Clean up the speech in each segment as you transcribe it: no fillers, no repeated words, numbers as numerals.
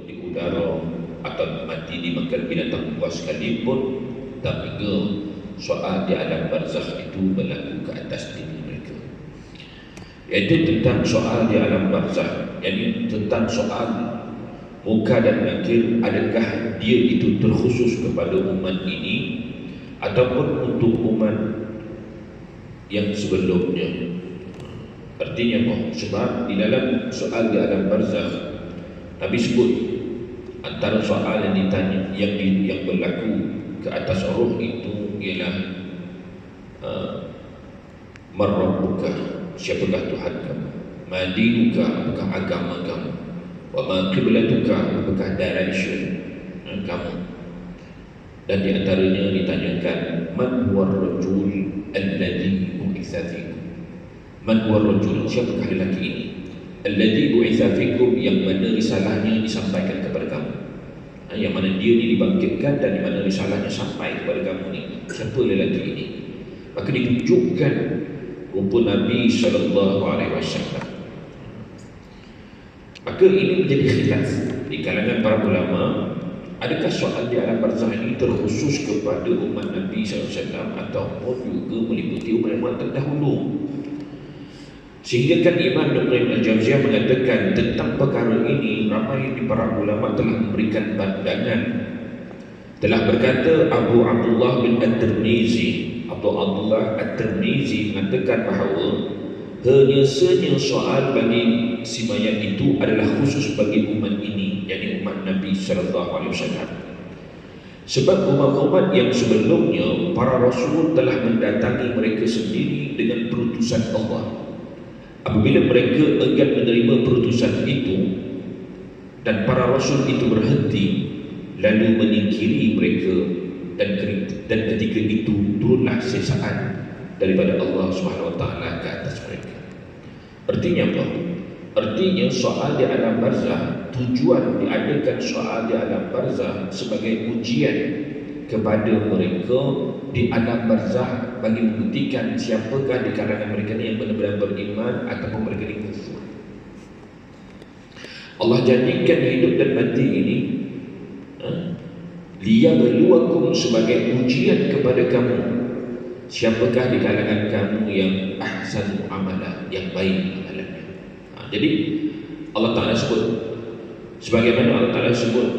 di udara atau mati dimakan binatang buas sekalipun, tapi soal di alam barzakh itu berlaku ke atas diri mereka, iaitu tentang soal di alam barzakh, yakni tentang soal muka dan nakir. Adakah dia itu terkhusus kepada umat ini ataupun untuk umat yang sebelumnya? Artinya apa? Sebab di dalam soal di alam barzakh Nabi sebut antara soal yang ditanya yang berlaku ke atas roh itu ialah marrabbuka, siapakah Tuhan kamu, madinuka, apakah agama kamu, wa ma qiblatuka, apakah direction kamu. Dan di antaranya ditanyakan, man huwa ar-rajul alladhi bu'itha fikum, man huwa ar-rajul, siapakah lelaki ini, alladhi bu'itha fikum, yang mana risalahnya disampaikan kepada kamu, yang mana dia ni dibangkitkan dan di mana risalahnya sampai kepada kamu ni. Siapa lelaki ini? Maka ditunjukkan rupa Nabi SAW. Maka ini menjadi khilaf di kalangan para ulama. Adakah soal di alam barzakh ini terkhusus kepada umat Nabi SAW ataupun juga meliputi umat-umat terdahulu? Sehingga kan Imam Ibn Qayyim Al-Jauziyah mengatakan tentang perkara ini, ramai di para ulama telah memberikan pandangan. Telah berkata Abu Abdullah bin At-Tirmizi, Abu Abdullah At-Tirmizi mengatakan bahawa hanya soal bagi si mayat itu adalah khusus bagi umat ini, yakni umat Nabi SAW. Sebab umat-umat yang sebelumnya, para rasul telah mendatangi mereka sendiri dengan perutusan Allah. Apabila mereka enggan menerima perutusan itu dan para rasul itu berhenti, lalu menyingkiri mereka, dan ketika itu turunlah sesaan daripada Allah SWT ke atas mereka. Artinya apa? Artinya soal di alam barzakh, tujuan diadakan soal di alam barzakh sebagai ujian kepada mereka di alam barzakh, bagi membuktikan siapakah di kalangan mereka ni yang benar-benar beriman ataupun mereka ni kufur. Allah jadikan hidup dan mati ini liyabluwakum, sebagai ujian kepada kamu, siapakah di kalangan kamu yang ahsanu amala, yang baik amalannya. Jadi Allah Ta'ala sebut, sebagaimana Allah Ta'ala sebut,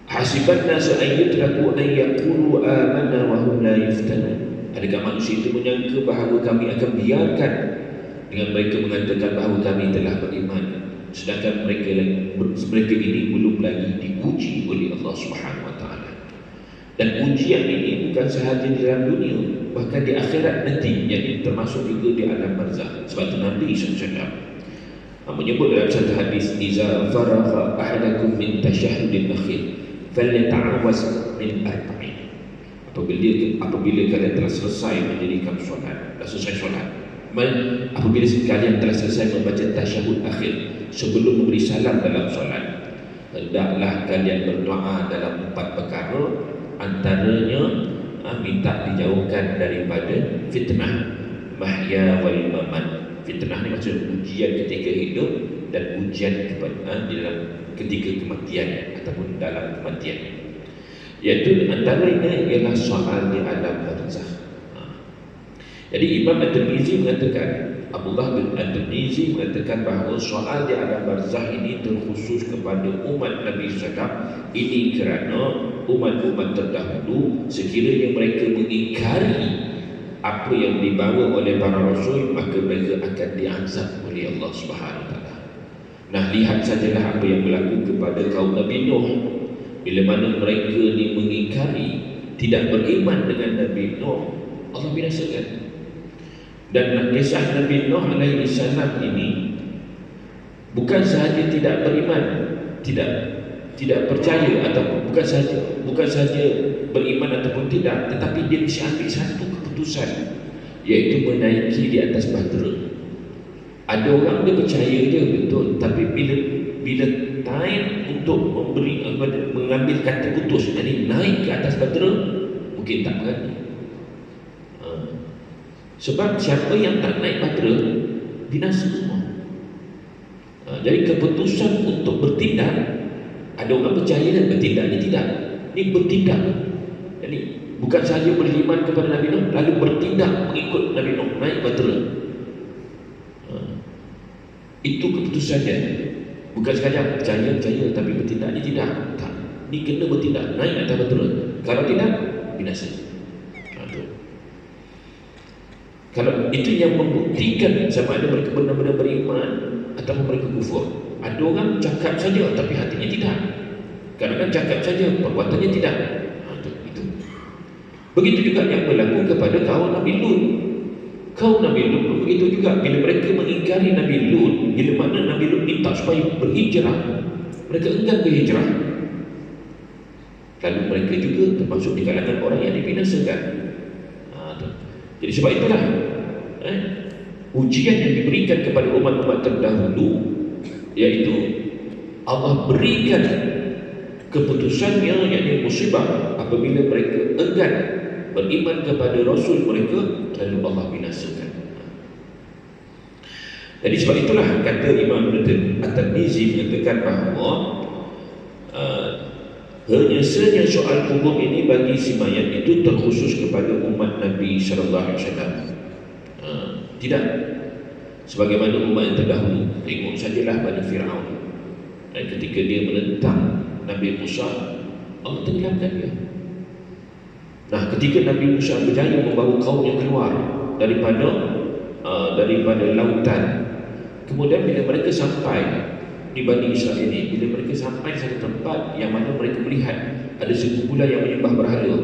hasiban nasu an yutraku an yaqulu amanna wa hum la yuftanun. Adakah manusia itu menyangka bahawa kami akan biarkan dengan mereka mengatakan bahawa kami telah beriman, sedangkan mereka ini belum lagi diuji oleh Allah Subhanahu wa taala. Dan ujian ini bukan sahaja di dalam dunia, bahkan di akhirat nanti, jadi termasuk juga di alam barzakh. Sebab itu Nabi SAW menyebut dalam satu hadis, iza faragha ahadakum min tashahhudil akhir falyata'awaz min arba'in. Apabila kalian telah selesai mendirikan solat, apabila kalian telah selesai membaca tasyahud akhir, sebelum memberi salam dalam solat, hendaklah kalian berdoa dalam 4 perkara, antaranya minta dijauhkan daripada fitnah mahya wal mamat. Fitnah ni maksud ujian ketika hidup dan ujian ketika kematian ataupun dalam kematian. Iaitu antaranya ialah soal di alam barzakh. Jadi Imam At-Tirmizi mengatakan, Abdullah bin At-Tirmizi mengatakan bahawa soal di alam barzakh ini terkhusus kepada umat Nabi SAW. Ini kerana umat-umat terdahulu, sekiranya mereka mengingkari apa yang dibawa oleh para rasul, maka mereka akan diazab oleh Allah Subhanahu wa taala. Nah, lihat sajalah apa yang berlaku kepada kaum Nabi Nuh. Bila mana mereka ni mengingkari, tidak beriman dengan Nabi Nuh, Allah binasakan. Dan kisah Nabi Nuh alaihi salam ini bukan sahaja tidak beriman, tidak percaya, ataupun bukan sahaja beriman ataupun tidak, tetapi dia mesti ambil satu keputusan, iaitu menaiki di atas bahtera. Ada orang dia percaya je betul, tapi bila time untuk mengambil kata putus, jadi naik ke atas bahtera, mungkin tak berani. Sebab siapa yang tak naik bahtera binasa semua. Jadi keputusan untuk bertindak Ada orang percaya dan bertindaknya tidak. Ini bertindak. Jadi bukan sahaja beriman kepada Nabi Nuh lalu bertindak mengikut Nabi Nuh, naik bahtera. Itu keputusannya. Bukan sekadar percaya tapi bertindaknya tidak. Tak. Ini kena bertindak, naik atas bahtera. Kalau tidak, binasa. Kalau itu yang membuktikan sama ada mereka benar-benar beriman atau mereka kufur. Ada orang cakap saja tapi hatinya tidak. Kadang-kadang cakap saja, perbuatannya tidak. Itu. Begitu juga yang berlaku kepada kaum Nabi Lut. Kaum Nabi Lut begitu juga. Bila mereka mengingkari Nabi Lut, bila mana Nabi Lut minta supaya berhijrah, mereka enggan berhijrah. Lalu mereka juga termasuk di kalangan orang yang dibinasakan. Jadi sebab itulah ujian yang diberikan kepada umat-umat terdahulu, iaitu Allah berikan keputusannya, yakni musibah apabila mereka enggan beriman kepada Rasul mereka, lalu Allah binasakan. Jadi sebab itulah kata Imam At-Tirmizi menyatakan bahawa hanya saja soal hukum ini bagi si mayat itu terkhusus kepada umat Nabi sallallahu alaihi wasallam. Tidak. Sebagaimana umat yang terdahulu, tengok sajalah Bani Fir'aun. Dan ketika dia menentang Nabi Musa, Allah tenggelamkan dia. Nah, ketika Nabi Musa berjaya membawa kaumnya keluar daripada lautan, kemudian bila mereka sampai di Bani Israel ini, bila mereka sampai di satu tempat yang mana mereka melihat ada sekumpulan yang menyembah berhala,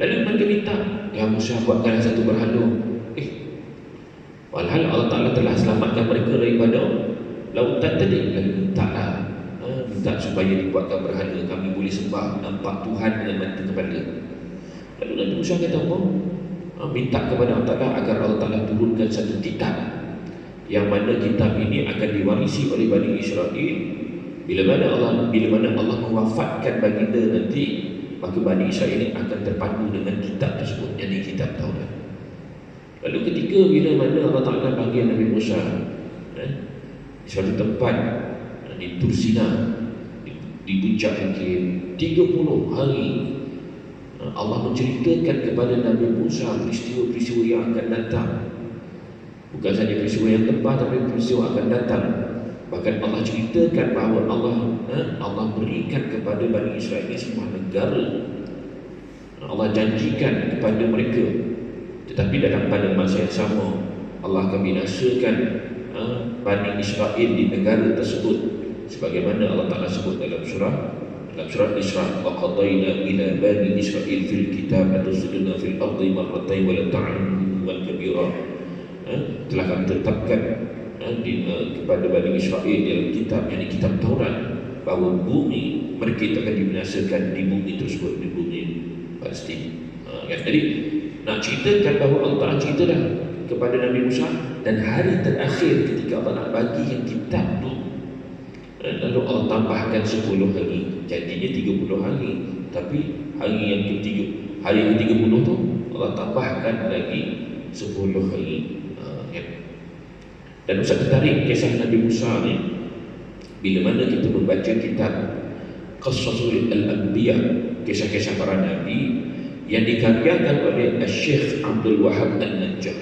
lalu mereka minta, ya Musa, buatkanlah satu berhala. Walhal Allah Ta'ala telah selamatkan mereka daripada lautan tadi, lalu minta supaya dibuatkan berhala, kami boleh sembah, nampak Tuhan dengan mata kepala. Lalu Nabi Musa kata apa? Minta kepada Allah Ta'ala agar Allah Ta'ala turunkan satu kitab, yang mana kitab ini akan diwarisi oleh Bani Israel. Bila mana Allah mewafatkan baginda nanti, maka Bani Israel ini akan terpadu dengan kitab tersebut, yakni kitab Taurat. Lalu ketika bila mana Allah Ta'ala panggil Nabi Musa di suatu tempat di Tursina, di puncak bukit, 30 hari Allah menceritakan kepada Nabi Musa peristiwa-peristiwa yang akan datang. Bukan saja peristiwa yang tepat, tapi peristiwa akan datang. Bahkan Allah ceritakan bahawa Allah berikan kepada Bani Israel ini sebuah negara. Allah janjikan kepada mereka. Tetapi pada masa yang sama, Allah akan binasakan Bani Israel di negara tersebut, sebagaimana Allah Ta'ala sebut dalam surah Isra, wa qadayna ila bani Israil fil kitab atusduna fil ardi marratain wa la ta'lamun kabira. Telah kami tetapkan kepada Bani Israel dalam kitab, yakni kitab Taurat, bahawa bumi mereka akan dibinasakan di bumi tersebut, di bumi Palestin. Jadi nak ceritakan bahawa Allah Ta'ala ceritalah kepada Nabi Musa, dan hari terakhir ketika Allah nak bagi yang kitab tu, lalu Allah tambahkan 10 hari, jadinya 30 hari. Tapi hari yang ke-30 tu Allah tambahkan lagi 10 hari. Dan Ustaz tertarik kisah Nabi Musa ni bila mana kita membaca kitab Qasasul Al-Anbiya, kisah-kisah para nabi yang dikaryakan oleh Syekh Abdul Wahab An-Najjar,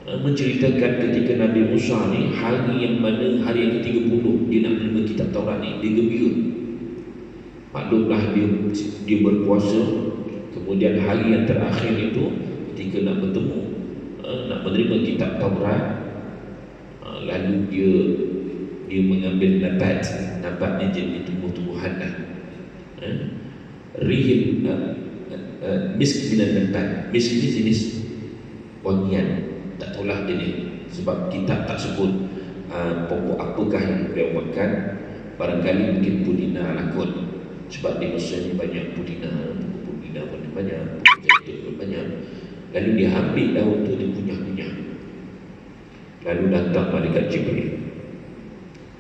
menceritakan ketika Nabi Musa ni hari yang ke-30 dia nak menerima kitab Taurat ni, dia gembira. Maklumlah dia berpuasa, kemudian hari yang terakhir itu ketika nak bertemu, nak menerima kitab Taurat, lalu dia mengambil nabatnya jenis tumbuh-tumbuhan lah, rihil misk minan nabat. Misk ini jenis wangian, tak tahulah jenis, sebab kitab tak sebut pokok apakah yang beliau makan. Barangkali mungkin pudina lah kot, sebab di Mesir ni banyak pudina pun banyak, pun banyak. Lalu dia ambil daun tu, dia kunyah-kunyah. Lalu datang malaikat Jibril.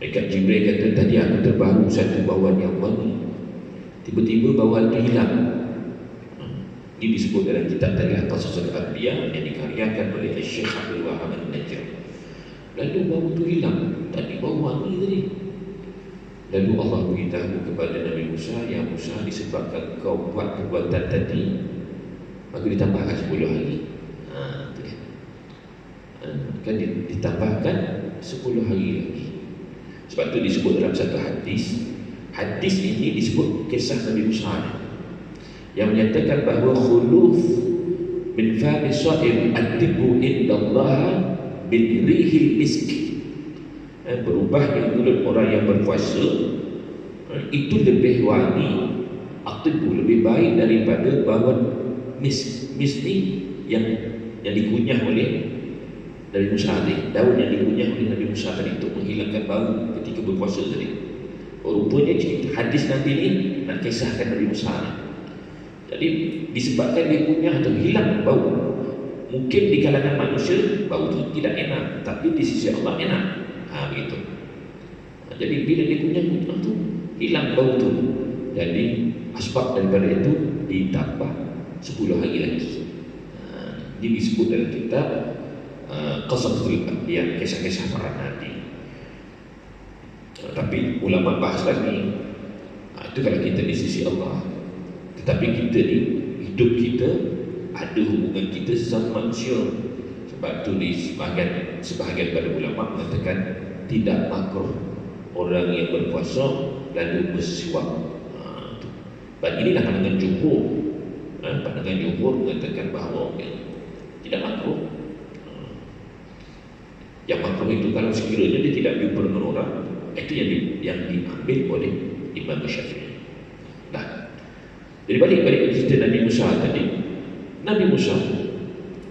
Malaikat Jibril kata, tadi aku terbaru satu bauan yang wangi, tiba-tiba bauan itu hilang. Ini disebut dalam kitab tadi Qasasul Anbiya yang dikaryakan oleh Syekh Abdul Wahab. Lalu bau itu hilang, tadi bau wangi tadi. Lalu Allah beritahu kepada Nabi Musa, ya Musa, disebabkan kau buat perbuatan tadi, maka ditambahkan 10 hari. Itu dia. Kan ditambahkan 10 hari lagi. Sebab itu disebut dalam satu hadis. Hadis ini disebut kisah Nabi Musa yang menyatakan bahawa khuluf min fami sha'im atibu indallah bin rihil misk. Berubahnya mulut orang yang berpuasa itu lebih wangi, atibu lebih baik daripada bawang misk. Misk ni yang dikunyah oleh Nabi Musa tadi, daun yang dikunyah oleh Nabi Musa tadi untuk menghilangkan bau ketika berpuasa tadi. Rupanya hadis nanti ni nak kisahkan Nabi Musa ni. Jadi disebabkan dia kunyah atau hilang bau, mungkin di kalangan manusia bau itu tidak enak, tapi di sisi Allah enak. Begitu. Jadi bila dia kunyah tu hilang bau tu. Jadi asbab daripada itu ditambah 10 hari lagi. Ini disebut dalam kitab Qasasul Anbiya, kisah-kisah para nabi. Tapi ulama bahas lagi, itu kalau kita di sisi Allah. Tetapi kita ni, hidup kita ada hubungan kita sesama manusia. Sebab tu di sebahagian pada ulama mengatakan tidak makruh orang yang berpuasa lalu bersiwak. Dan inilah pandangan jumhur. Pandangan jumhur mengatakan bahawa tidak makruh. Yang makruh itu kalau sekiranya dia tidak jumpa dengan orang, itu yang diambil oleh Imam Syafi'i. Nah, jadi balik cerita Nabi Musa tadi. Nabi Musa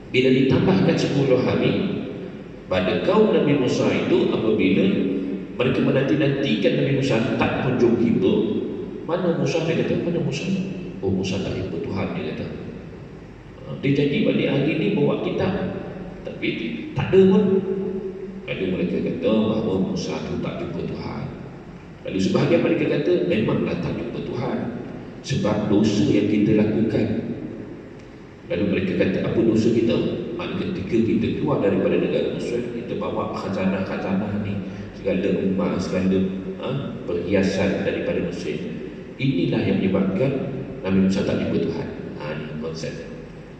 bila ditambahkan 10 hari pada kaum Nabi Musa itu, apabila mereka menanti-nantikan Nabi Musa tak kunjung tiba, mana Musa? Dia kata, mana Musa? Oh, Musa tak jumpa Tuhan, dia kata. Dia janji balik hari ni bawa kitab, tapi tak ada pun. Lalu mereka kata bahawa Musa tu tak jumpa Tuhan. Lalu sebahagian mereka kata memanglah tak jumpa Tuhan sebab dosa yang kita lakukan. Lalu mereka kata, apa dosa kita? Ketika kita keluar daripada negara Mesir, kita bawa khazanah-khazanah ni, segala emas, segala perhiasan daripada Mesir. Inilah yang menyebabkan Nabi Musa tak jumpa Tuhan. Ini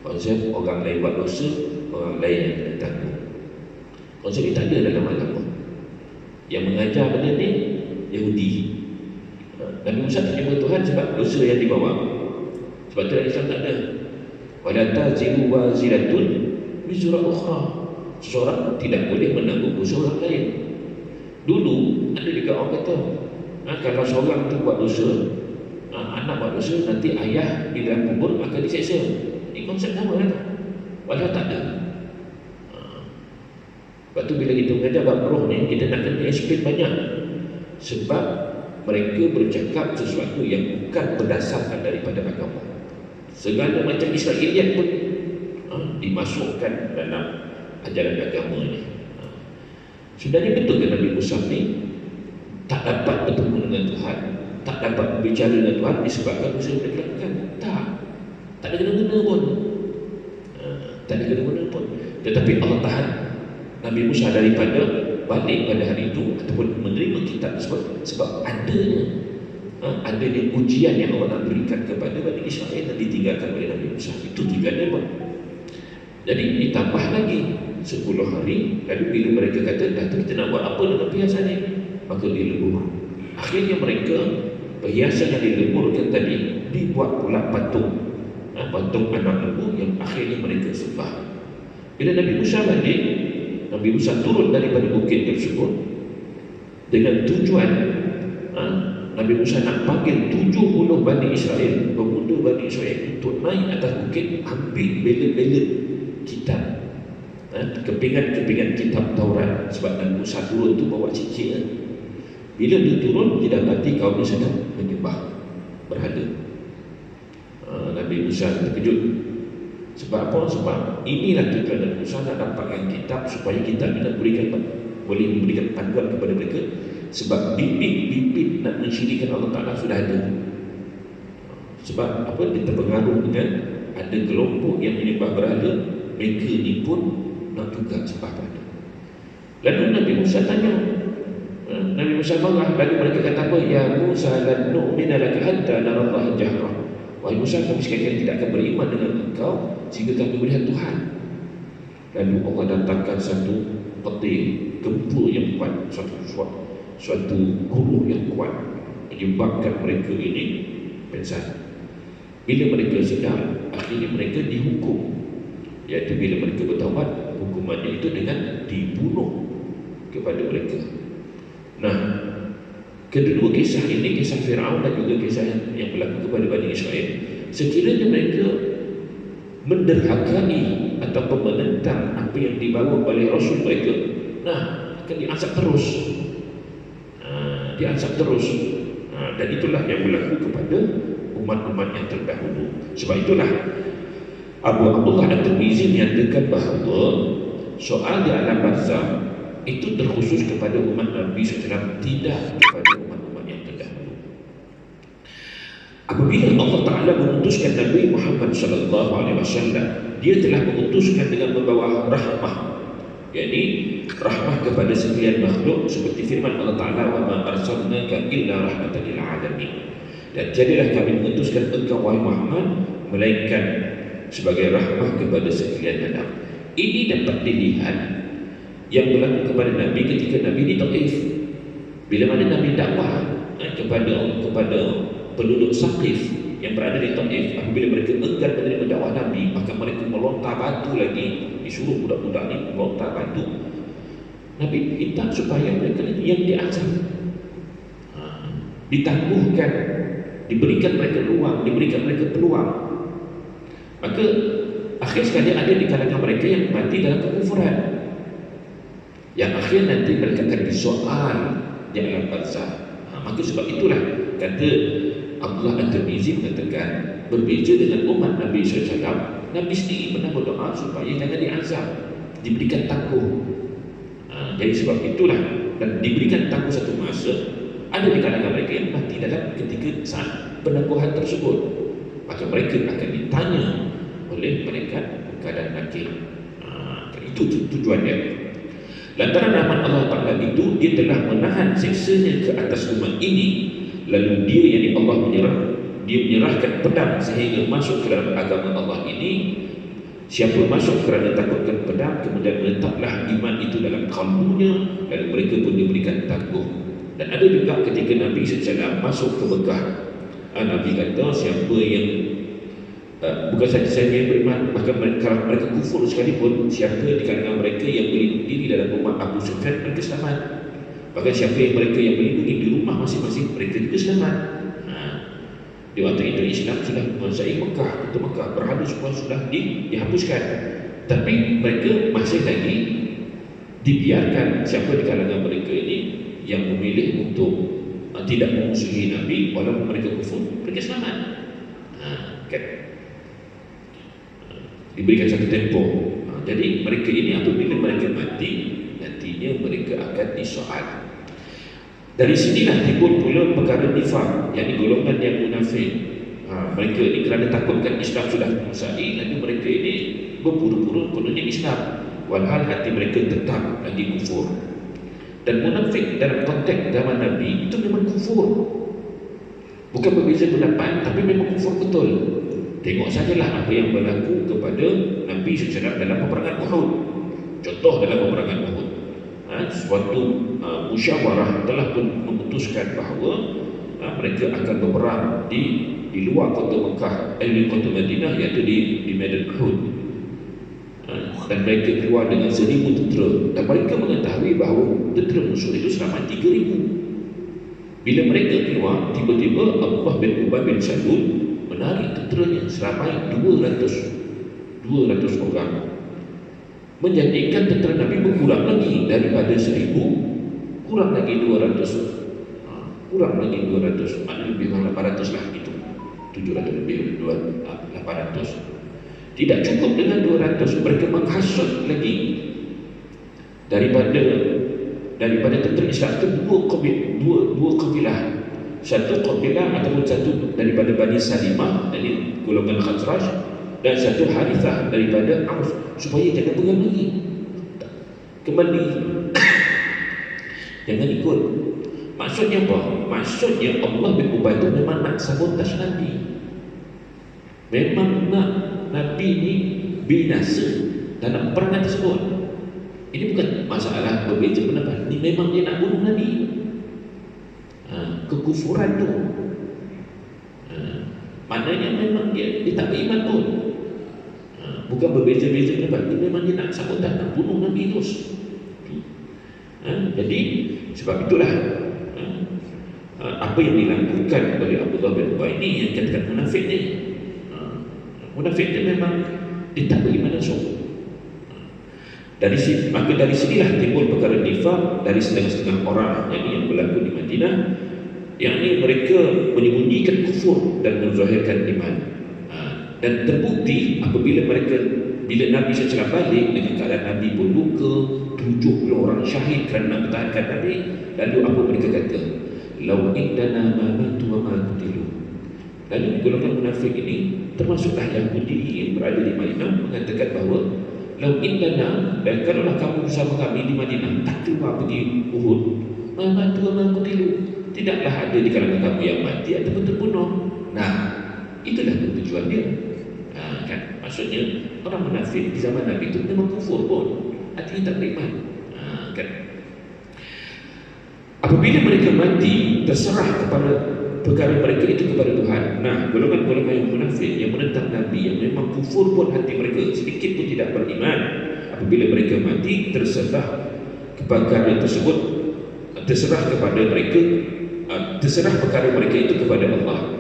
konsep orang lain buat dosa, orang lain yang kena tanggung. Konsep ini tak ada dalam agama. Yang mengajar benda ni Yahudi. Nabi Musa tak jumpa Tuhan sebab dosa yang dibawa. Sebab tu Islam tak ada. Wala taziru waziratun wizra ukhra. Seseorang tidak boleh menanggung dosa orang lain. Dulu ada juga orang kata, kalau seorang tu buat dosa, anak buat dosa, nanti ayah di dalam kubur akan diseksa. Ini konsep sama kan? Walau tak ada. Lepas tu bila kita mengajar bab roh ni, kita nak kena explain banyak. Sebab mereka bercakap sesuatu yang bukan berdasarkan daripada agama. Segala macam Israeliat pun dimasukkan dalam ajaran agama ni. Sebenarnya betul ke Nabi Musa ni tak dapat bertemu dengan Tuhan, tak dapat berbicara dengan Tuhan disebabkan dosa yang mereka lakukan? Tak ada kena-kena pun. Tak ada kena-kena pun. Tetapi Allah tahan Nabi Musa daripada balik pada hari itu ataupun menerima kitab tersebut sebab adanya ujian yang Allah nak berikan kepada Bani Israel dan ditinggalkan oleh Nabi Musa. Itu tujuannya apa? Jadi ditambah lagi 10 hari. Lalu bila mereka kata, dah kita nak buat apa dengan perhiasan ini? Maka dilebur. Akhirnya mereka, perhiasan yang dileburkan tadi dibuat pula patung. Patung anak lembu yang akhirnya mereka sembah. Bila Nabi Musa balik, Nabi Musa turun daripada bukit tersebut dengan tujuan Nabi Musa nak panggil 70 Bani Israel, pemuda Bani Israel untuk naik atas bukit, ambil belet-belet kitab, kepingan-kepingan kitab Taurat. Sebab Nabi Musa turun tu bawa cicik. Bila dia turun, dia dapati kaum ni sedang menyembah berhala. Nabi Musa terkejut. Sebab apa? Sebab inilah tujuan Nabi Musa nak dapatkan kitab supaya kitab ini boleh memberikan panduan kepada mereka. Sebab bibit-bibit nak mensyirikan Allah Ta'ala sudah ada. Sebab apa? Dia terpengaruh dengan ada kelompok yang menyembah berhala. Mereka ni pun nak juga sembah berhala. Lalu Nabi Musa tanya, Nabi Musa marah, lalu mereka kata apa? Ya Musa lan nu'mina laka hatta narallaha jahrah. Wahai Musa, kami sekali-kali tidak akan beriman dengan engkau sehingga kami melihat Tuhan. Lalu Allah datangkan satu petir, gempa yang kuat, suatu gunung yang kuat, menyebabkan mereka ini pingsan. Bila mereka sedar, akhirnya mereka dihukum, iaitu bila mereka bertaubat, hukumannya itu dengan dibunuh kepada mereka. Nah, kedua kisah ini, kisah Firaun dan juga kisah yang berlaku kepada Bani Israel, sekiranya mereka menderhakai ataupun menentang apa yang dibawa oleh Rasul mereka, nah, akan diazab terus. Dan itulah yang berlaku kepada umat-umat yang terdahulu. Sebab itulah Abu Abdullah At-Tirmizi menyatakan bahawa soal di alam barzakh itu terkhusus kepada umat Nabi SAW, tidak kepada umat-umat yang terdahulu. Apabila Allah Ta'ala mengutuskan Nabi Muhammad SAW, dia telah mengutuskan dengan membawa rahmah, yakni rahmah kepada sekalian makhluk, seperti firman Allah Ta'ala, wa ma arsalnaka illa rahmatan lil alamin. Dan jadilah kami mengutuskan engkau wahai Muhammad melainkan sebagai rahmah kepada sekalian alam. Ini dapat dilihat yang berlaku kepada Nabi ketika Nabi di Taif. Bila mana Nabi dakwah kepada penduduk Saqif yang berada di Taif, apabila mereka enggan menerima dakwah Nabi, maka mereka melontar batu lagi, disuruh budak-budak ini melontar batu. Nabi minta supaya mereka yang diazab, ditangguhkan, diberikan mereka ruang, diberikan mereka peluang. Maka akhir sekali ada di kalangan mereka yang mati dalam kekufuran, yang akhir nanti mereka akan disoal di alam barzakh. Maka sebab itulah kata Abdullah At-Tirmizi mengatakan, berbeza dengan umat Nabi SAW, Nabi sendiri pernah berdoa supaya jangan diazab, diberikan tangguh. Jadi sebab itulah, dan diberikan tangguh satu masa, ada di kalangan mereka yang mati dalam ketika saat penangguhan tersebut. Maka mereka akan ditanya oleh mereka keadaan nakir. Itu tujuannya. Lantaran rahmat Allah Ta'ala itu, dia telah menahan siksanya ke atas umat ini. Lalu dia, yakni Allah menyerahkan pedang sehingga masuk ke dalam agama Allah ini. Siapa masuk kerana takutkan pedang, kemudian menetaplah iman itu dalam kalbunya, lalu mereka pun diberikan tangguh. Dan ada juga ketika Nabi SAW masuk ke Mekah, Nabi kata siapa yang bukan saja yang beriman, bahkan mereka kufur sekalipun, siapa di kalangan mereka yang berlindung diri dalam rumah Abu Sufyan, mereka selamat. Bahkan siapa yang mereka yang melindungi di rumah masing-masing, mereka juga selamat. Di waktu itu Islam sudah menguasai Mekah, kota Mekah, berhala semua sudah dihapuskan. Tapi mereka masih lagi dibiarkan siapa di kalangan mereka ini yang memilih untuk tidak memusuhi Nabi walaupun mereka kufur, mereka selamat. Kan? Diberikan satu tempoh. Jadi mereka ini apabila mereka mati, nantinya mereka akan disoal. Dari sinilah timbul pula perkara nifaq, yakni golongan yang munafik. Mereka ini kerana takutkan Islam sudah menguasai, lalu mereka ini berpura-pura kononnya Islam, walhal hati mereka tetap lagi kufur. Dan munafik dalam konteks zaman Nabi itu memang kufur, bukan berbeza pendapat, tapi memang kufur betul. Tengok sajalah apa yang berlaku kepada Nabi SAW dalam peperangan Uhud. Contoh dalam peperangan Uhud, suatu musyawarah telah pun memutuskan bahawa mereka akan berperang di luar kota Mekah, di kota Madinah, iaitu di medan Uhud. Dan mereka keluar dengan 1,000 tentera, dan mereka mengetahui bahawa tentera musuh itu selamat 3,000. Bila mereka keluar, tiba-tiba Abdullah bin Ubay bin Salul menarik tenteranya seramai 200 orang, menjadikan tentera Nabi berkurang lagi daripada 1,000, kurang lagi 200, maknanya lebih kurang 800 lah, itu 700 lebih 800. Tidak cukup dengan 200, mereka menghasut lagi daripada tentera Islam itu dua kabilah. Satu kabilah ataupun satu daripada Bani Salimah, dari golongan Khazraj, dan satu Harithah daripada Auf, supaya jangan pegang lagi, kembali jangan ikut. Maksudnya apa? Maksudnya Allah bin Ubay itu memang nak sabotaj Nabi. Memang nak Nabi ini binasa dalam perangan tersebut. Ini bukan masalah berbeza pendapat. Ini memang dia nak bunuh Nabi. Kekufuran tu. Maknanya memang dia tak beriman pun. Bukan berbeza-beza pendapat. Ini memang dia nak sabotaj, nak bunuh Nabi terus. Jadi sebab itulah apa yang dilakukan oleh Abdullah bin Ubay ini yang katakan munafik ni. Munafik dia memang dia tak beriman langsung. Maka dari sinilah timbul perkara nifaq dari setengah-setengah orang yang berlaku di Madinah, yang ini mereka menyembunyikan kufur dan menzahirkan iman. Dan terbukti apabila bila Nabi SAW balik dengan keadaan Nabi pun luka, 70 orang syahid kerana mempertahankan Nabi, lalu apa mereka kata? Lau indana ma matu wa ma qutilu. Lalu golongan munafik ini termasuklah Yahudi yang berada di Madinah mengatakan bahawa lau indana, dan kalaulah kamu bersama kami di Madinah tak keluar pergi Uhud, ma matu wa ma qutilu, tidaklah ada di kalangan kamu yang mati ataupun terbunuh. Nah, itulah tujuan dia. Kan? Maksudnya orang munafik di zaman Nabi itu memang kufur pun, artinya tak beriman. Kan? Apabila mereka mati terserah kepada perkara mereka itu kepada Tuhan. Nah, golongan-golongan yang munafik yang menentang Nabi, yang memang kufur pun hati mereka, sedikit pun tidak beriman, apabila mereka mati terserah perkara tersebut, terserah kepada mereka, terserah perkara mereka itu kepada Allah.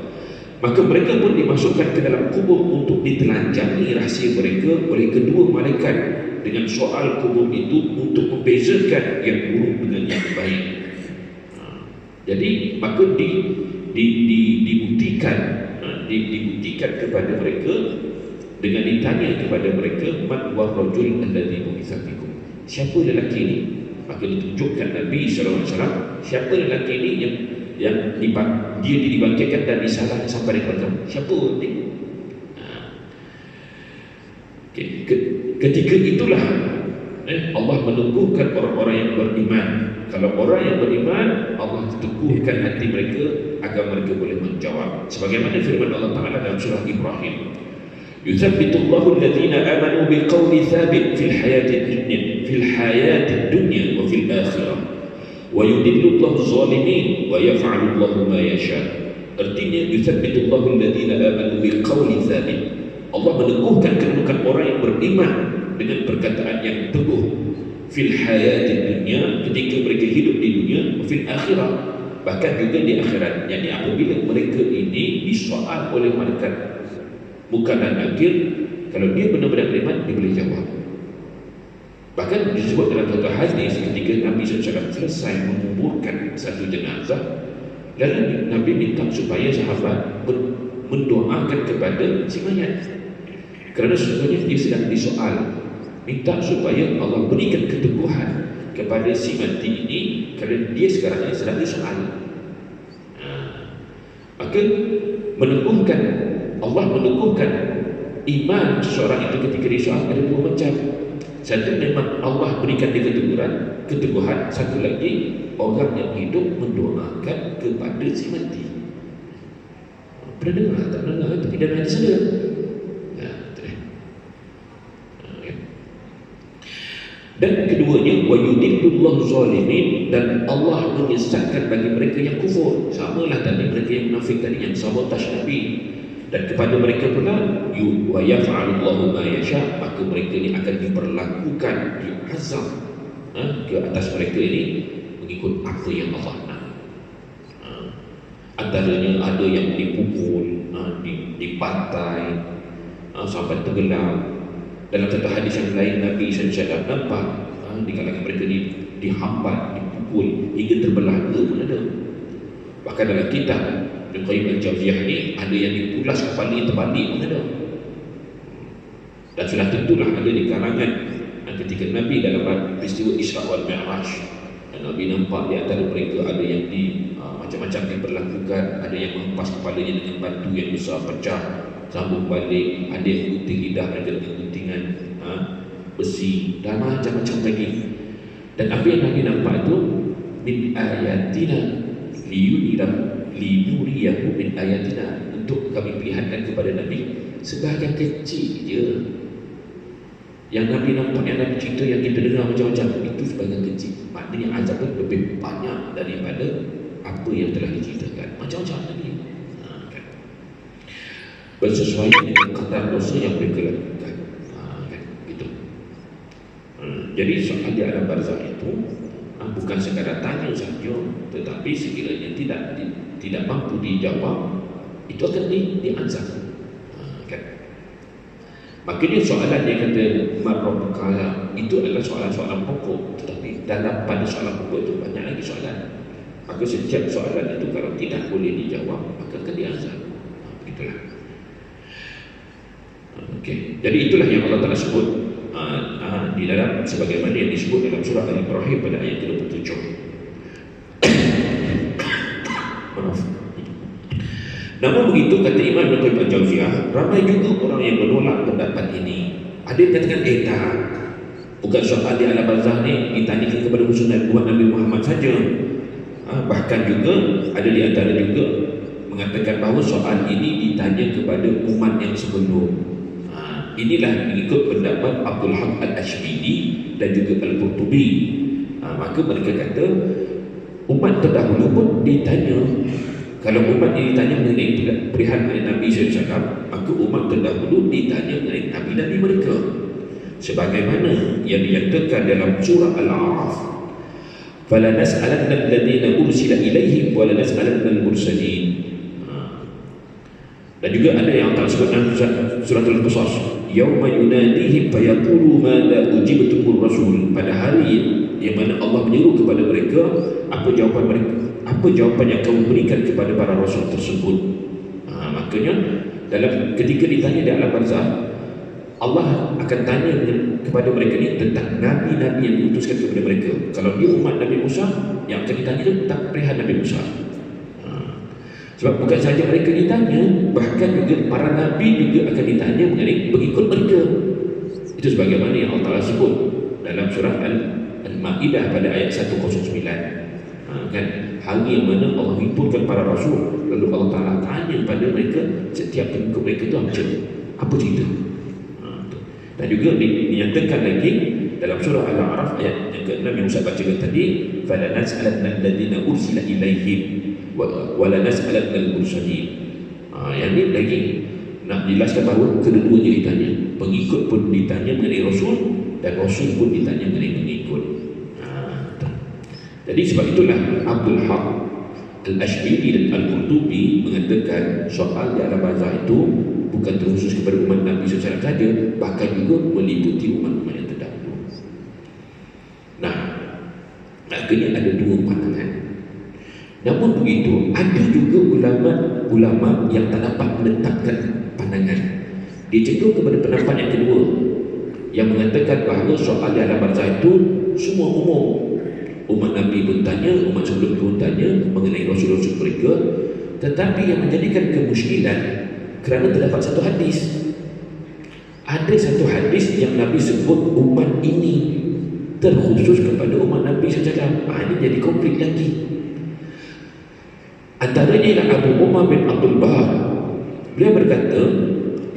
Maka mereka pun dimasukkan ke dalam kubur untuk ditelanjangi rahsia mereka oleh kedua malaikat dengan soal kubur itu untuk membezakan yang buruk dengan yang baik. Jadi maka dibuktikan kepada mereka dengan ditanya kepada mereka, man wa rajul alladhi bu'itsa fikum, siapa lelaki ini? Maka ditunjukkan Nabi SAW siapa lelaki ini yang dia dibangkitkan dan disalahkan sampai kepada kamu. Siapa ni? Ketika itulah Allah meneguhkan orang-orang yang beriman. Kalau orang yang beriman, Allah teguhkan hati mereka agar mereka boleh menjawab. Sebagaimana firman Allah Ta'ala dalam surah Ibrahim, yuthabbitullahu alladhina amanu biqawli thabit fil hayati dunya wa fil akhirah wa yudillullahu zalimin wa yaf'alullahu ma yasha. Artinya yuthabbitullahu alladhina amanu biqawli thabit, Allah meneguhkan kedudukan orang yang beriman dengan perkataan yang teguh fil hayati dunya, ketika mereka hidup di dunia, fil akhirah, bahkan juga di akhirat. Jadi apabila mereka ini disoal oleh malaikat muka dan akhir, kalau dia benar-benar beriman, dia boleh jawab. Bahkan disebut dalam satu hadis ketika Nabi SAW selesai menguburkan satu jenazah, lalu Nabi minta supaya sahabat mendoakan kepada si mayat, kerana sesungguhnya dia sedang disoal, minta supaya Allah berikan keteguhan kepada si mati ini kerana dia sekarang ini sedang disoal. Maka meneguhkan, Allah meneguhkan iman seseorang itu ketika disoal ada dua macam. Satu, memang Allah berikan dia keteguhan. Satu lagi, orang yang hidup mendoakan kepada si mati. Pernah dengar? Tak pernah dengar, tapi dah ada sedar. Dan keduanya, wa yudillullahu zalimin, dan Allah menyesatkan bagi mereka yang kufur. Samalah tadi mereka yang munafik tadi yang sabotaj Nabi. Dan kepada mereka pula wa yaf'alullahu ma yasha, maka mereka ini akan diperlakukan, diazab ke atas mereka ini mengikut apa yang Allah nak. Antaranya ada yang dipukul, dipantai sampai tenggelam. Dalam satu hadis yang lain, Nabi SAW nampak di kalangan mereka dihambat, dipukul hingga terbelah dua pun ada. Bahkan dalam kitab Ibn Qayyim al-Jawziyah ini ada yang dipulas kepala terbalik pun ada. Dan sudah tentulah ada di kalangan ketika Nabi dalam peristiwa Isra wal Mi'raj, dan Nabi nampak di antara mereka ada yang macam-macam diperlakukan, ada yang menghempas kepalanya dengan batu yang besar pecah, sambung balik, ada yang gunting lidah mereka dengan guntingan besi, dan macam-macam lagi. Dan apa yang Nabi nampak itu min ayatina, linuriyahu min ayatina, untuk kami perlihatkan kepada Nabi sebahagian kecil je. Yang Nabi nampak, yang Nabi cerita, yang kita dengar macam-macam, itu sebahagian kecil. Maknanya azab itu lebih banyak daripada apa yang telah diceritakan. Macam-macam tadi kan? Bersesuaian dengan kadar dosa yang mereka lakukan kan? Gitu. Jadi soal di alam barzakh itu bukan sekadar tanya saja, tetapi sekiranya tidak mampu dijawab, itu akan diazab kan? Makanya soalan dia kata marrabbuka itu adalah soalan-soalan pokok, tetapi pada soalan pokok itu banyak lagi soalan. Maka setiap soalan itu kalau tidak boleh dijawab, maka akan diazab. Begitulah. Okey. Jadi itulah yang Allah Taala sebut di dalam, sebagaimana yang disebut dalam surah Al-Ibrahim pada ayat ke-27. Maaf. Namun begitu, kata Imam Ibn Qayyim Al-Jauziyah, ramai juga orang yang menolak pendapat ini. Ada yang katakan tak, bukan soal di alam barzakh ni ditanyakan kepada umat Nabi Muhammad saja. Bahkan juga ada di antara juga mengatakan bahawa soal ini ditanya kepada umat yang sebelum. Inilah mengikut pendapat Abdul Haq Al-Ashbili dan juga Al-Qurtubi. Maka mereka kata umat terdahulu pun ditanya. Kalau umat ini ditanya mengenai perihal Nabi SAW, maka umat terdahulu ditanya mengenai Nabi mereka. Sebagaimana yang dinyatakan dalam surah Al-A'raf, "Fala nas'alanna alladhina ursila ilaihim wa la nas'alanna al-mursalin." Dan juga ada yang tak sebut dalam surah Al-Qasas, "Yauma yunadihim fayaqulu madza ujibtumur rasul." Pada hari yang mana Allah menyeru kepada mereka, apa jawapan yang kamu berikan kepada para rasul tersebut. Makanya ketika ditanya di alam barzakh, Allah akan tanya kepada mereka ni tentang nabi-nabi yang diutuskan kepada mereka. Kalau dia umat Nabi Musa, yang akan ditanya itu tentang perihal Nabi Musa. Sebab bukan sahaja mereka ditanya, bahkan juga para nabi juga akan ditanya mengenai pengikut mereka. Itu sebagaimana yang Allah Ta'ala sebut dalam surah Al-Ma'idah pada ayat 109. Kan? Hari yang mana Allah himpunkan para rasul, lalu Allah Ta'ala tanya pada mereka, setiap pengikut mereka itu apa cerita. Dan juga dinyatakan lagi dalam surah Al-A'raf ayat yang ke-6 yang Ustaz bacakan tadi, "Fala nas'alanna alladhina ursila ilaihim wa la nas'alanna al-mursalin." Yang ni lagi nak jelaskan bahawa kedua-duanya ditanya. Pengikut pun ditanya mengenai rasul, dan rasul pun ditanya mengenai pengikut. Jadi sebab itulah Abdul Haq Al-Ashbili dan Al-Qurtubi mengatakan soal di alam barzakh itu bukan terkhusus kepada umat Nabi SAW saja, bahkan juga meliputi umat-umat yang terdahulu. Nah, akhirnya ada dua pandangan. Namun begitu, ada juga ulama yang tak dapat menetapkan pandangan. Dia cenderung kepada pendapat yang kedua, yang mengatakan bahawa soal di alam barzakh itu semua umum. Umat Nabi pun tanya, umat sebelum pun tanya mengenai rasul-rasul mereka. Tetapi yang menjadikan kemusykilan kerana terdapat satu hadis. Ada satu hadis yang Nabi sebut umat ini terkhusus kepada umat Nabi SAW. Ini jadi konflik lagi. Antaranya ialah Abu Umar bin Abdul Bahar. Beliau berkata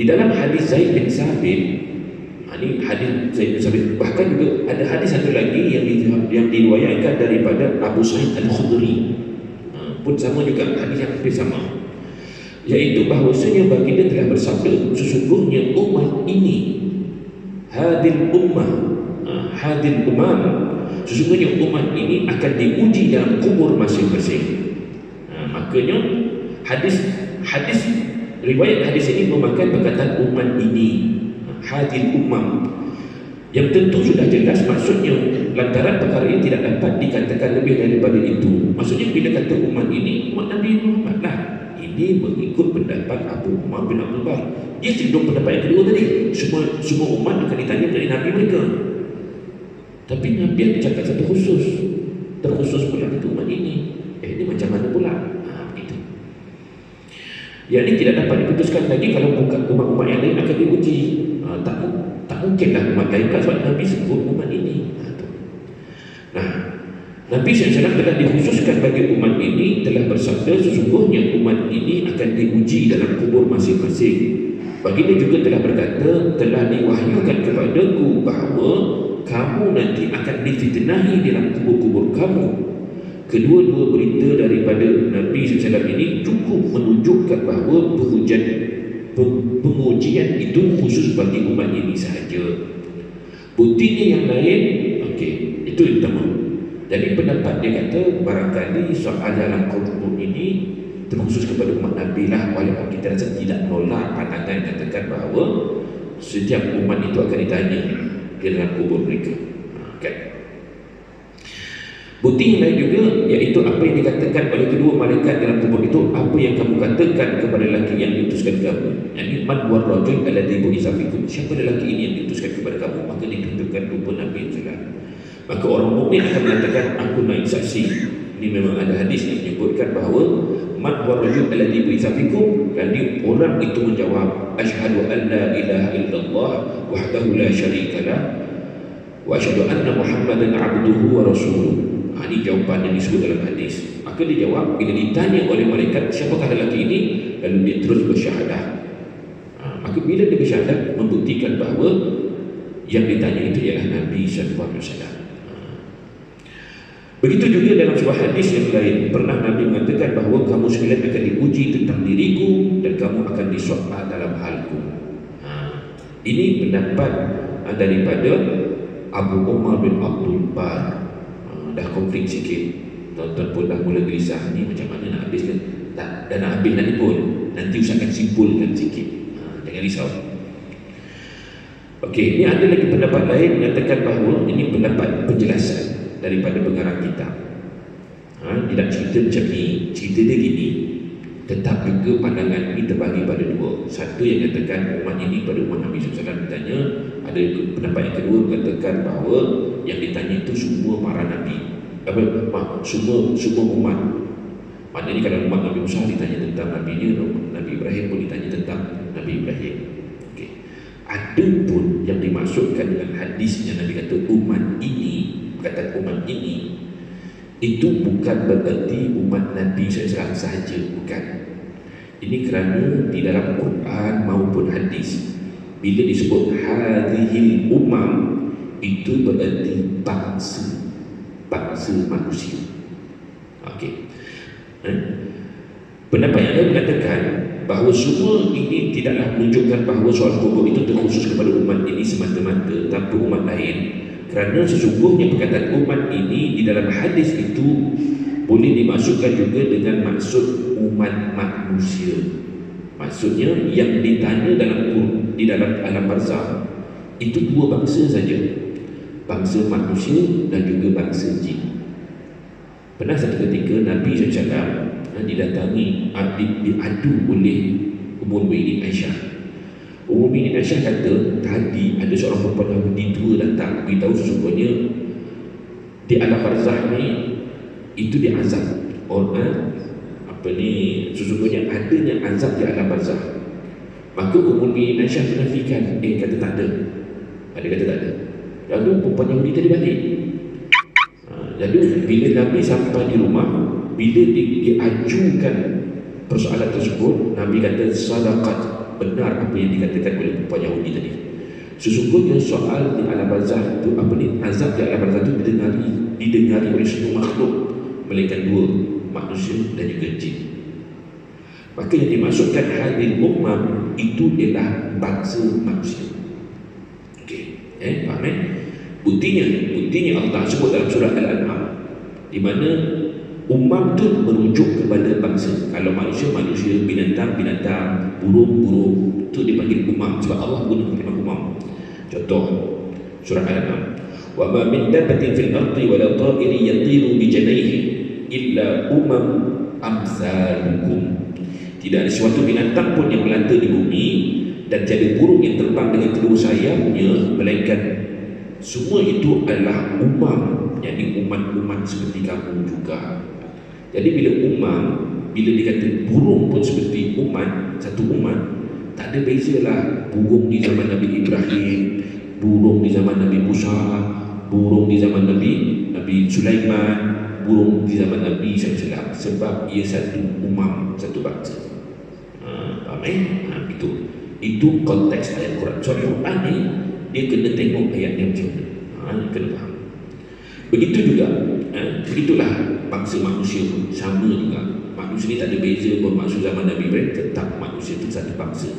di dalam hadis Zaid bin Sabit, ini hadis Zaid bin Sabit, bahkan juga ada hadis satu lagi yang diriwayatkan daripada Abu Sa'id Al-Khudri, pun sama juga, hadis yang hampir sama, iaitu bahawasanya baginda telah bersabda, sesungguhnya umat ini, hadil umam, sesungguhnya umat ini akan diuji dalam kubur masing-masing. Makanya riwayat hadis ini memakai perkataan umat ini, hadil umam, yang tentu sudah jelas maksudnya. Lantaran perkara ini tidak dapat dikatakan lebih daripada itu. Maksudnya bila kata umat ini, umat Nabi Muhammad lah. Ini mengikut pendapat Abu Umar bin Abdul Bahar. Dia cenderung pendapat yang kedua tadi, semua umat akan ditanya dari Nabi mereka. Tapi Nabi yang cakap satu khusus, terkhusus pula itu umat ini. Ini macam mana pula? Begitu. Yang ini tidak dapat diputuskan lagi kalau bukan umat-umat yang lain akan diuji. Tak mungkinlah umat lain kan, sebab Nabi sebut umat ini. Nabi SAW telah dikhususkan bagi umat ini, telah bersabda sesungguhnya umat ini akan diuji dalam kubur masing-masing. Baginda juga telah berkata, telah diwahyukan kepadaku bahawa kamu nanti akan difitnahi dalam kubur-kubur kamu. Kedua-dua berita daripada Nabi SAW ini cukup menunjukkan bahawa pengujian itu khusus bagi umat ini sahaja. Buktinya yang lain, itu yang pertama. Jadi pendapat dia kata barangkali soal dalam kubur ini terkhusus kepada umat Nabi lah, walaupun kita rasa tidak menolak pandangan yang katakan bahawa setiap umat itu akan ditanya di dalam kubur mereka. Bukti yang lain juga, iaitu apa yang dikatakan oleh kedua malaikat dalam kubur itu, apa yang kamu katakan kepada lelaki yang diutuskan kamu. Yani man war rajul alladhi bu'itsa fikum, siapa lelaki ini yang diutuskan kepada kamu, maka ditunjukkan rupa Nabi SAW. Maka orang mukmin akan mengatakan, aku naik saksi. Ini memang ada hadis yang menyebutkan bahawa man war rajul alladhi bu'itsa fikum, lalu orang itu menjawab, asyhadu an la ilaha illallah wahdahu la syarika lah wa asyhadu anna muhammadan abduhu wa rasuluh. Ini jawapan yang disebut dalam hadis. Maka dia jawab, bila ditanya oleh malaikat siapakah lelaki ini, lalu dia terus bersyahadah. Maka bila dia bersyahadah, membuktikan bahawa yang ditanya itu ialah Nabi SAW. Begitu juga dalam sebuah hadis yang lain, pernah Nabi mengatakan bahawa kamu sekalian akan diuji tentang diriku dan kamu akan disoal dalam halku. Ini pendapat daripada Abu Umar bin Abdul Bar. Dah konflik sikit, tuan-tuan pun dah mula gelisah, ni macam mana nak habiskan, tak, dah nak habis nanti pun, nanti usahakan simpulkan sikit, jangan risau. Okey, ini ada lagi pendapat lain mengatakan bahawa ini pendapat penjelasan daripada pengarang kitab. Tidak cerita macam ni, cerita dia gini. Tetap juga pandangan ini terbagi pada dua. Satu yang katakan umat ini pada umat Nabi SAW ditanya. Ada pendapat yang kedua mengatakan bahawa yang ditanya itu semua para Nabi, semua umat. Maknanya kalau umat Nabi Musa ditanya tentang Nabi-Nya, Nabi Ibrahim pun ditanya tentang Nabi Ibrahim. Okay. Ada pun yang dimaksudkan dengan hadisnya Nabi kata umat ini, kata umat ini, itu bukan bererti umat Nabi SAW sahaja, bukan. Ini kerana di dalam Quran maupun hadis, bila disebut hadhil umam, itu bererti bangsa manusia. Okey. Pendapat yang lain mengatakan bahawa semua ini tidaklah menunjukkan bahawa soal kubur itu terkhusus kepada umat ini semata-mata tanpa umat lain. Kerana sesungguhnya perkataan umat ini di dalam hadis itu boleh dimasukkan juga dengan maksud umat manusia. Maksudnya yang ditanya di dalam alam barzakh itu dua bangsa saja, bangsa manusia dan juga bangsa jin. Pernah satu ketika Nabi SAW didatangi, diadu oleh Ummul Mukminin Aisyah. Ummul Mukminin Aisyah kata, tadi ada seorang perempuan Yahudi tua datang beritahu sesungguhnya di alam barzakh ni itu diazab orang sesungguhnya adanya azab di alam barzakh. Maka Ummul Mukminin Aisyah menafikan, kata tak ada. Ada kata tak ada. Lalu perempuan Yahudi tadi balik. Lalu bila Nabi sampai di rumah, bila diajukan persoalan tersebut, Nabi kata sadaqat, benar apa yang dikatakan oleh perempuan Yahudi tadi. Sesungguhnya soal di alam barzakh itu, azab di alam barzakh itu didengari oleh semua makhluk, melainkan dua, manusia dan juga jin. Maka yang dimaksudkan hadil ummah itu ialah bangsa manusia. Okey, faham Buktinya Allah sebut dalam surah Al-An'am, di mana ummah itu merujuk kepada bangsa. Kalau manusia, binatang, burung, itu dipanggil ummah sebab Allah guna kalimat ummah. Contoh surah Al-An'am, wa ma min dabbatin fil ardi wa la ta'irin yatiru bi janayhi illa amsalukum. Tidak ada suatu binatang pun yang melata di bumi dan tiada burung yang terbang dengan kedua sayapnya, melainkan semua itu adalah yakni umat-umat seperti kamu juga. Jadi bila dikata burung pun seperti satu umat, tak ada bezalah burung di zaman Nabi Ibrahim, burung di zaman Nabi Musa, burung di zaman Nabi Sulaiman, burung di zaman Nabi SAW, sebab ia satu satu bangsa. Itu konteks ayat Quran. So Quran ni dia kena tengok ayat dia macam mana, kena faham. Begitu juga, begitulah bangsa manusia pun sama juga. Manusia ni tak ada beza pun. Maksud zaman Nabi Ibrahim tetap manusia itu satu bangsa.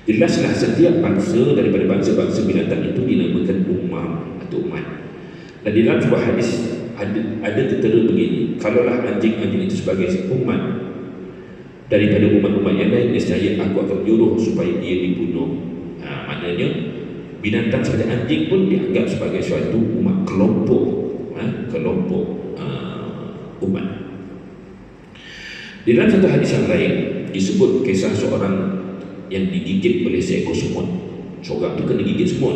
Jelaslah setiap bangsa daripada bangsa-bangsa binatang itu dinamakan atau umat. Dan di dalam sebuah hadis ada tertera begini, kalaulah anjing-anjing itu sebagai umat daripada umat-umat yang lain, nescaya aku akan menyuruh supaya dia dibunuh. Maknanya binatang seperti anjing pun dianggap sebagai suatu umat, kelompok umat. Di dalam satu hadis yang lain disebut kisah seorang yang digigit oleh seekor semut. Seorang itu kena gigit semut,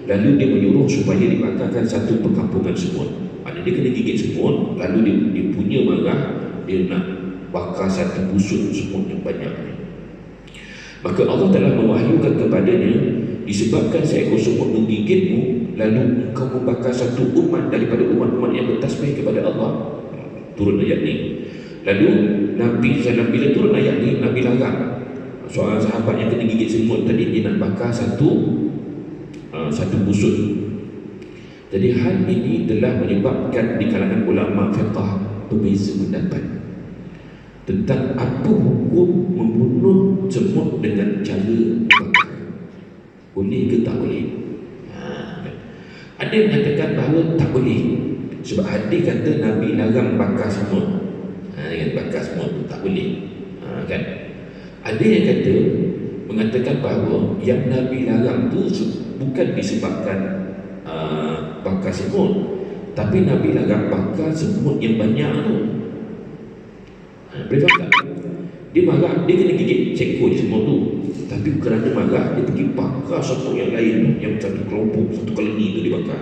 lalu dia menyuruh supaya dibakarkan satu perkampungan semut. Maknanya dia kena gigit semut, lalu dia punya marah, dia nak bakar satu busuk semut yang banyak. Maka Allah telah mewahyukan kepadanya, disebabkan seekor semut menggigitmu, lalu engkau membakar satu umat daripada umat-umat yang bertasbih kepada Allah. Turun ayat ni. Lalu Nabi SAW, bila turun ayat ni, Nabi larang seorang sahabat yang kena gigit semut tadi, dia nak bakar satu busuk. Jadi hal ini telah menyebabkan di kalangan ulama fiqh berbeza pendapat tentang apa hukum membunuh semut dengan cara bakar. Boleh ke tak boleh? Ada yang mengatakan bahawa tak boleh, sebab hadis kata Nabi larang bakar semut. Bakar semut tu tak boleh. Kan? Ada yang mengatakan bahawa yang Nabi larang tu bukan disebabkan bakar semut, tapi Nabi larang bakar semut yang banyak tu. Boleh faham tak? Dia marah, dia kena gigit seekor semut tu, tapi kerana marah dia pergi bakar semut yang lain tu, yang satu kelompok, satu koloni tu dibakar.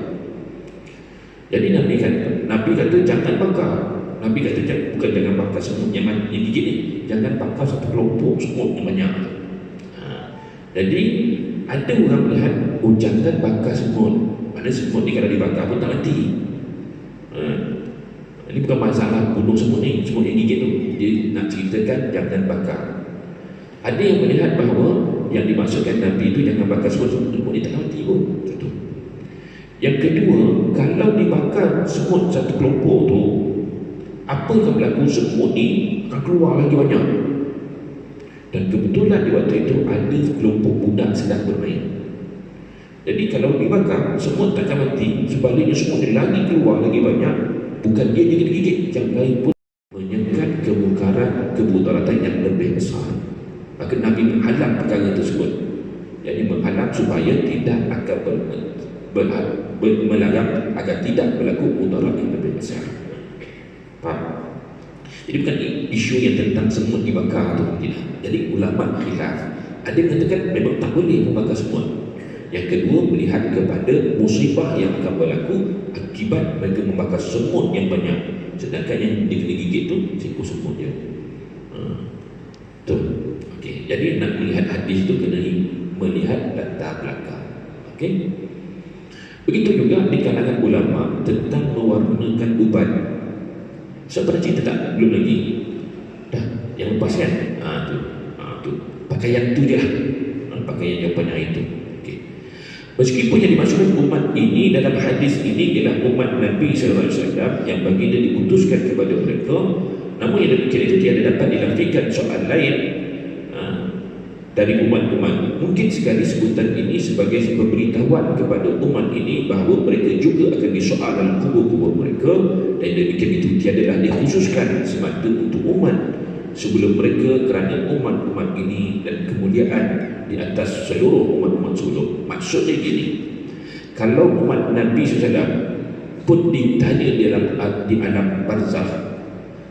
Jadi Nabi kata jangan bakar. Nabi kata bukan jangan bakar semut yang gigit ni, jangan bakar satu kelompok semut yang banyak. Jadi ada orang melihat jangan bakar semut. Mana semut ni kalau dibakar pun tak mati. Ini bukan masalah bunuh semut ni, semut yang gigit tu. Dia nak ceritakan jangan bakar. Ada yang melihat bahawa yang dimaksudkan Nabi itu jangan bakar semut ni tak mati pun. Satu. Yang kedua, kalau dibakar semut satu kelompok tu, apa yang berlaku, semut ni akan keluar lagi banyak. Dan kebetulan di waktu itu ada kelompok budak sedang bermain. Jadi kalau dibakar, semut takkan mati. Sebaliknya semut ni lagi keluar lagi banyak. Bukan dia kena gigit, yang lain pun menyekat kemudaratan yang lebih besar. Maka Nabi menghalang perkara tersebut. Jadi menghalang supaya tidak akan melarang agar tidak berlaku mudarat yang lebih besar. Faham? Jadi bukan isu yang tentang semut dibakar atau tidak. Jadi ulama khilaf. Ada yang katakan memang tak boleh membakar semut. Yang kedua, melihat kepada musibah yang akan berlaku akibat mereka membakar semut yang banyak. Sedangkan yang dia kena gigit tu seekor semut je. Okey. Jadi nak melihat hadis tu kena melihat latar belakang. Okey. Begitu juga di kalangan ulama tentang mewarnakan ubat. Siapa dah cerita tak? Belum lagi. Dah, yang lepas kan? Tu. Pakaian tu je lah. Pakaian jawapan hari itu. Okay. Meskipun yang dimaksudkan umat ini dalam hadis ini ialah umat Nabi SAW yang baginda diutuskan kepada mereka, namun yang demikian itu tiada dapat dilafikan soal lain dari umat-umat. Mungkin sekali sebutan ini sebagai pemberitahuan kepada umat ini bahawa mereka juga akan disoal dalam kubur-kubur mereka, dan demikian itu tiadalah dikhususkan semata untuk umat sebelum mereka, kerana umat-umat ini dan kemuliaan di atas seluruh umat-umat sebelum. Maksudnya gini, kalau umat Nabi SAW pun ditanya di alam barzakh,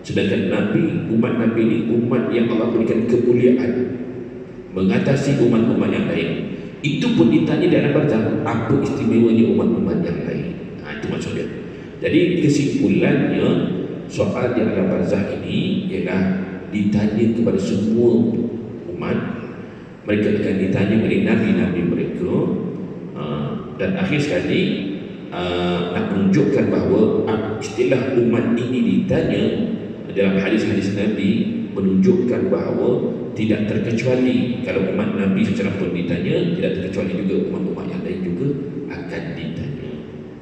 sedangkan umat Nabi ini umat yang Allah berikan kemuliaan mengatasi umat-umat yang lain, itu pun ditanya di alam barzakh, apa istimewanya umat-umat yang lain. Itu maksudnya. Jadi kesimpulannya, soal di alam barzakh ini ialah ditanya kepada semua umat. Mereka akan ditanya oleh nabi-nabi mereka, dan akhir sekali nak menunjukkan bahawa istilah umat ini ditanya dalam hadis-hadis Nabi menunjukkan bahawa tidak terkecuali kalau umat Nabi secara pun ditanya, tidak terkecuali juga umat-umat yang lain juga akan ditanya.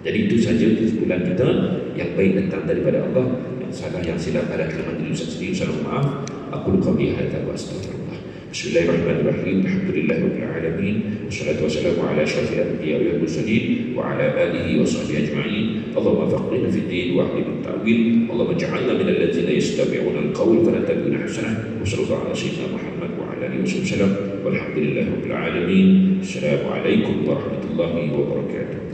Jadi itu saja kesimpulan kita. Yang baik datang daripada Allah, yang salah yang silap ada kalimat diri sendiri. Salam maaf. Aku qawli hadza wa astaghfirullah. Bismillahirrahmanirrahim. Alhamdulillahirabbil alamin. Wassalatu wassalamu ala asyrafil anbiya'i wal mursalin wa ala alihi wa sahbihi ajma'in. Allahumma faqihna fid din wa ahlimna ta'wil. Allahumma ij'alna minal ladzina yastami'una al-qawl fayattabi'una ahsanah. Wa sallallahu ala sayyidina Muhammad wa ala alihi wasallam. Walhamdulillahirabbil alamin. Assalamualaikum warahmatullahi wabarakatuh.